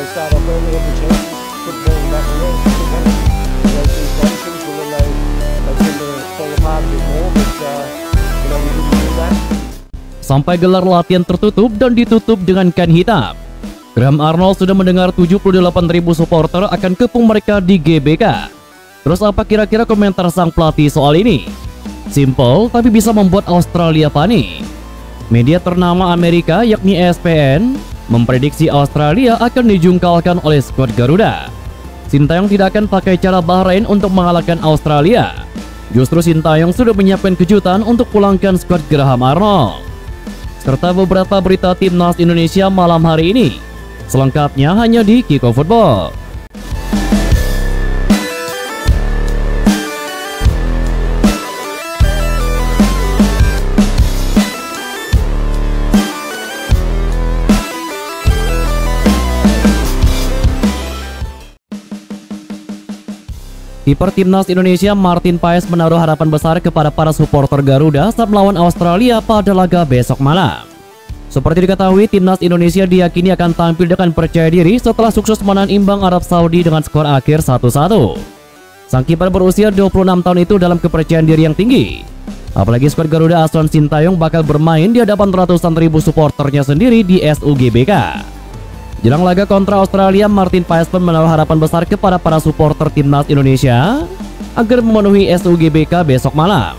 they start off early with the chances, put the ball back away, these nations will then they tend to fall apart a bit more, but we didn't do that. Sampai gelar latihan tertutup dan ditutup dengan kain hitam, Graham Arnold sudah mendengar 78.000 supporter akan kepung mereka di GBK. Terus apa kira-kira komentar sang pelatih soal ini? Simple tapi bisa membuat Australia panik. Media ternama Amerika yakni ESPN memprediksi Australia akan dijungkalkan oleh skuad Garuda. Sintayong tidak akan pakai cara Bahrain untuk mengalahkan Australia. Justru Sintayong sudah menyiapkan kejutan untuk pulangkan skuad Graham Arnold. Serta beberapa berita timnas Indonesia malam hari ini. Selengkapnya hanya di Kiko Football. Kiper timnas Indonesia Martin Paes menaruh harapan besar kepada para supporter Garuda saat melawan Australia pada laga besok malam. Seperti diketahui, timnas Indonesia diyakini akan tampil dengan percaya diri setelah sukses menahan imbang Arab Saudi dengan skor akhir 1-1. Sang kiper berusia 26 tahun itu dalam kepercayaan diri yang tinggi. Apalagi skuad Garuda asuhan Sintayong bakal bermain di hadapan ratusan ribu supporternya sendiri di SUGBK. Jelang laga kontra Australia, Martin Paes pun menaruh harapan besar kepada para supporter timnas Indonesia agar memenuhi SUGBK besok malam.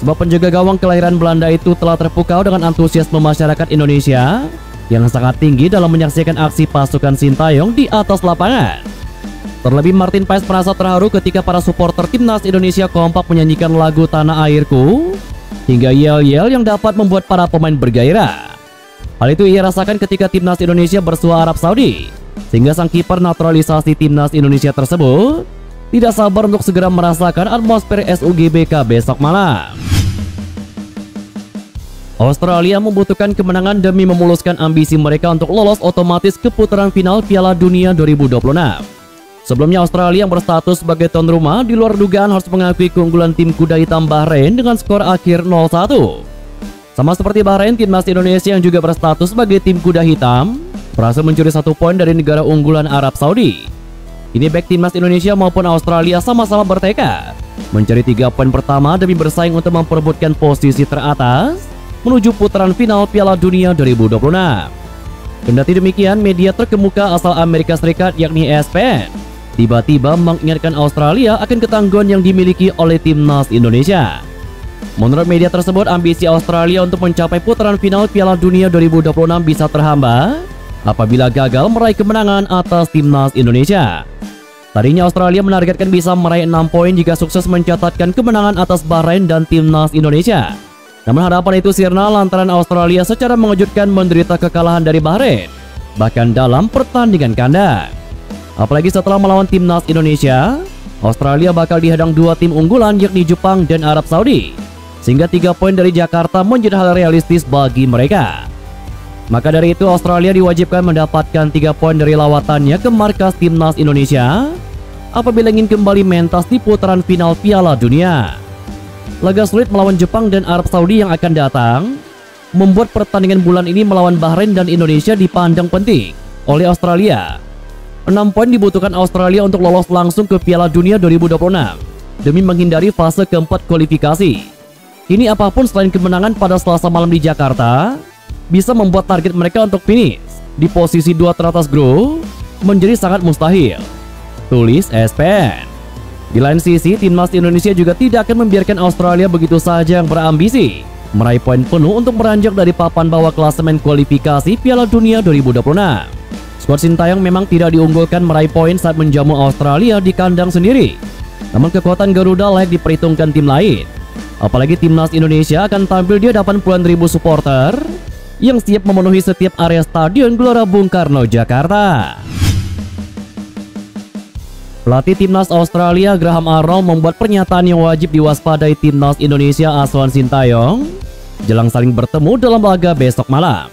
Sebab penjaga gawang kelahiran Belanda itu telah terpukau dengan antusiasme masyarakat Indonesia yang sangat tinggi dalam menyaksikan aksi pasukan Sintayong di atas lapangan. Terlebih Martin Paes merasa terharu ketika para supporter timnas Indonesia kompak menyanyikan lagu Tanah Airku hingga yel-yel yang dapat membuat para pemain bergairah. Hal itu ia rasakan ketika timnas Indonesia bersua Arab Saudi, sehingga sang kiper naturalisasi timnas Indonesia tersebut tidak sabar untuk segera merasakan atmosfer SUGBK besok malam. Australia membutuhkan kemenangan demi memuluskan ambisi mereka untuk lolos otomatis ke putaran final Piala Dunia 2026. Sebelumnya Australia yang berstatus sebagai tuan rumah di luar dugaan harus mengakui keunggulan tim kuda hitam Bahrain dengan skor akhir 0-1. Sama seperti Bahrain, timnas Indonesia yang juga berstatus sebagai tim kuda hitam berhasil mencuri 1 poin dari negara unggulan Arab Saudi. Ini baik timnas Indonesia maupun Australia sama-sama bertekad mencari 3 poin pertama demi bersaing untuk memperebutkan posisi teratas menuju putaran final Piala Dunia 2026. Kendati demikian, media terkemuka asal Amerika Serikat yakni ESPN tiba-tiba mengingatkan Australia akan ketangguhan yang dimiliki oleh timnas Indonesia. Menurut media tersebut, ambisi Australia untuk mencapai putaran final Piala Dunia 2026 bisa terhambat apabila gagal meraih kemenangan atas timnas Indonesia. Tadinya Australia menargetkan bisa meraih 6 poin jika sukses mencatatkan kemenangan atas Bahrain dan timnas Indonesia. Namun harapan itu sirna lantaran Australia secara mengejutkan menderita kekalahan dari Bahrain, bahkan dalam pertandingan kandang. Apalagi setelah melawan timnas Indonesia, Australia bakal dihadang 2 tim unggulan yakni Jepang dan Arab Saudi. Sehingga 3 poin dari Jakarta menjadi hal realistis bagi mereka. Maka dari itu Australia diwajibkan mendapatkan 3 poin dari lawatannya ke markas timnas Indonesia apabila ingin kembali mentas di putaran final Piala Dunia. Laga sulit melawan Jepang dan Arab Saudi yang akan datang membuat pertandingan bulan ini melawan Bahrain dan Indonesia dipandang penting oleh Australia. 6 poin dibutuhkan Australia untuk lolos langsung ke Piala Dunia 2026 demi menghindari fase keempat kualifikasi. Kini apapun selain kemenangan pada Selasa malam di Jakarta bisa membuat target mereka untuk finish di posisi 2 teratas grup menjadi sangat mustahil, tulis ESPN. Di lain sisi, timnas Indonesia juga tidak akan membiarkan Australia begitu saja yang berambisi meraih poin penuh untuk beranjak dari papan bawah klasemen kualifikasi Piala Dunia 2026. Skuad Sintayong memang tidak diunggulkan meraih poin saat menjamu Australia di kandang sendiri. Namun kekuatan Garuda layak diperhitungkan tim lain. Apalagi timnas Indonesia akan tampil di hadapan puluhan ribu supporter yang siap memenuhi setiap area Stadion Gelora Bung Karno, Jakarta. Pelatih timnas Australia Graham Arnold membuat pernyataan yang wajib diwaspadai timnas Indonesia asuhan Sintayong jelang saling bertemu dalam laga besok malam.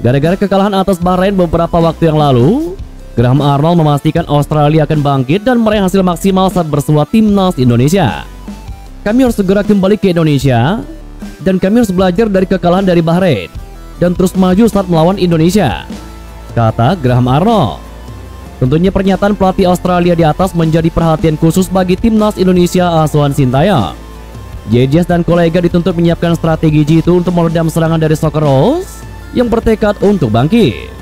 Gara-gara kekalahan atas Bahrain beberapa waktu yang lalu, Graham Arnold memastikan Australia akan bangkit dan meraih hasil maksimal saat bersua timnas Indonesia. Kami harus segera kembali ke Indonesia dan kami harus belajar dari kekalahan dari Bahrain dan terus maju saat melawan Indonesia, kata Graham Arnold. Tentunya pernyataan pelatih Australia di atas menjadi perhatian khusus bagi timnas Indonesia asuhan Sintayong. Jejes dan kolega dituntut menyiapkan strategi jitu untuk meredam serangan dari Socceroos yang bertekad untuk bangkit.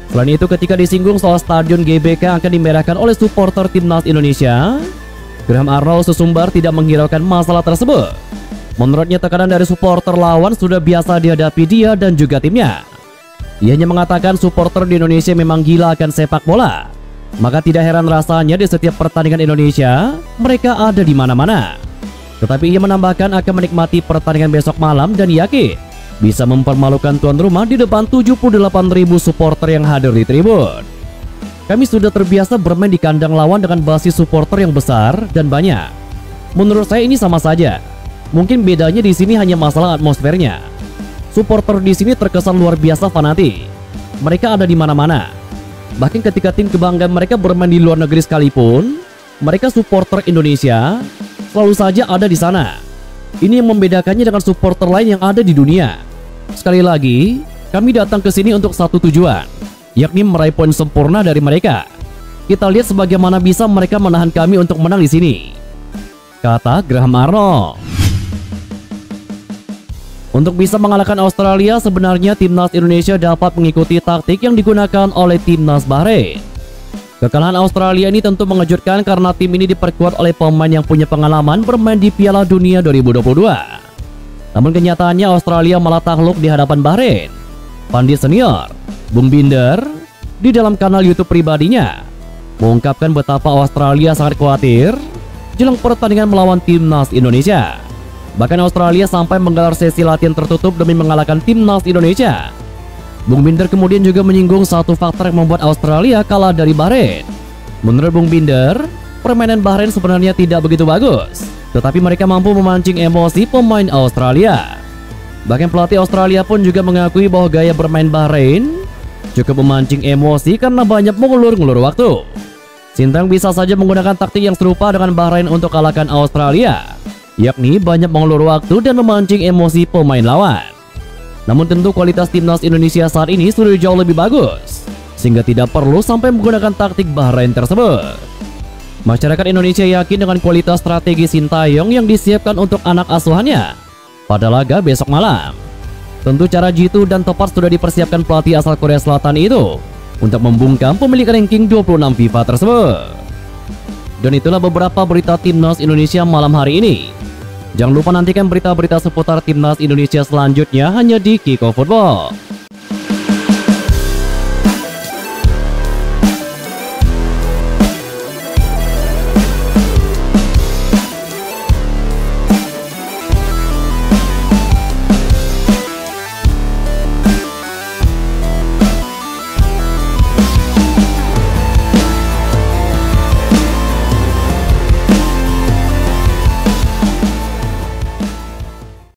Selain itu, ketika disinggung soal stadion GBK akan dimerahkan oleh supporter timnas Indonesia, Graham Arnold sesumbar tidak menghiraukan masalah tersebut. Menurutnya, tekanan dari supporter lawan sudah biasa dihadapi dia dan juga timnya. Ia hanya mengatakan supporter di Indonesia memang gila akan sepak bola. Maka tidak heran rasanya di setiap pertandingan Indonesia, mereka ada di mana-mana. Tetapi ia menambahkan akan menikmati pertandingan besok malam dan yakin bisa mempermalukan tuan rumah di depan 78.000 supporter yang hadir di tribun. Kami sudah terbiasa bermain di kandang lawan dengan basis supporter yang besar dan banyak. Menurut saya ini sama saja. Mungkin bedanya di sini hanya masalah atmosfernya. Supporter di sini terkesan luar biasa fanatik. Mereka ada di mana-mana. Bahkan ketika tim kebanggaan mereka bermain di luar negeri sekalipun, mereka supporter Indonesia selalu saja ada di sana. Ini yang membedakannya dengan supporter lain yang ada di dunia. Sekali lagi, kami datang ke sini untuk satu tujuan, yakni meraih poin sempurna dari mereka. Kita lihat sebagaimana bisa mereka menahan kami untuk menang di sini, kata Graham Arnold. Untuk bisa mengalahkan Australia, sebenarnya timnas Indonesia dapat mengikuti taktik yang digunakan oleh timnas Bahrain. Kekalahan Australia ini tentu mengejutkan karena tim ini diperkuat oleh pemain yang punya pengalaman bermain di Piala Dunia 2022. Namun kenyataannya Australia malah takluk di hadapan Bahrain. Pandit senior Bung Binder di dalam kanal YouTube pribadinya mengungkapkan betapa Australia sangat khawatir jelang pertandingan melawan timnas Indonesia. Bahkan Australia sampai menggelar sesi latihan tertutup demi mengalahkan timnas Indonesia. Bung Binder kemudian juga menyinggung satu faktor yang membuat Australia kalah dari Bahrain. Menurut Bung Binder, permainan Bahrain sebenarnya tidak begitu bagus, tetapi mereka mampu memancing emosi pemain Australia. Bahkan pelatih Australia pun juga mengakui bahwa gaya bermain Bahrain cukup memancing emosi karena banyak mengulur-ngulur waktu. Sintayong bisa saja menggunakan taktik yang serupa dengan Bahrain untuk kalahkan Australia, yakni banyak mengulur waktu dan memancing emosi pemain lawan. Namun tentu kualitas timnas Indonesia saat ini sudah jauh lebih bagus, sehingga tidak perlu sampai menggunakan taktik Bahrain tersebut. Masyarakat Indonesia yakin dengan kualitas strategi Sintayong yang disiapkan untuk anak asuhannya pada laga besok malam. Tentu cara jitu dan tepat sudah dipersiapkan pelatih asal Korea Selatan itu untuk membungkam pemilik ranking 26 FIFA tersebut. Dan itulah beberapa berita timnas Indonesia malam hari ini. Jangan lupa nantikan berita-berita seputar timnas Indonesia selanjutnya hanya di Kickoff Football.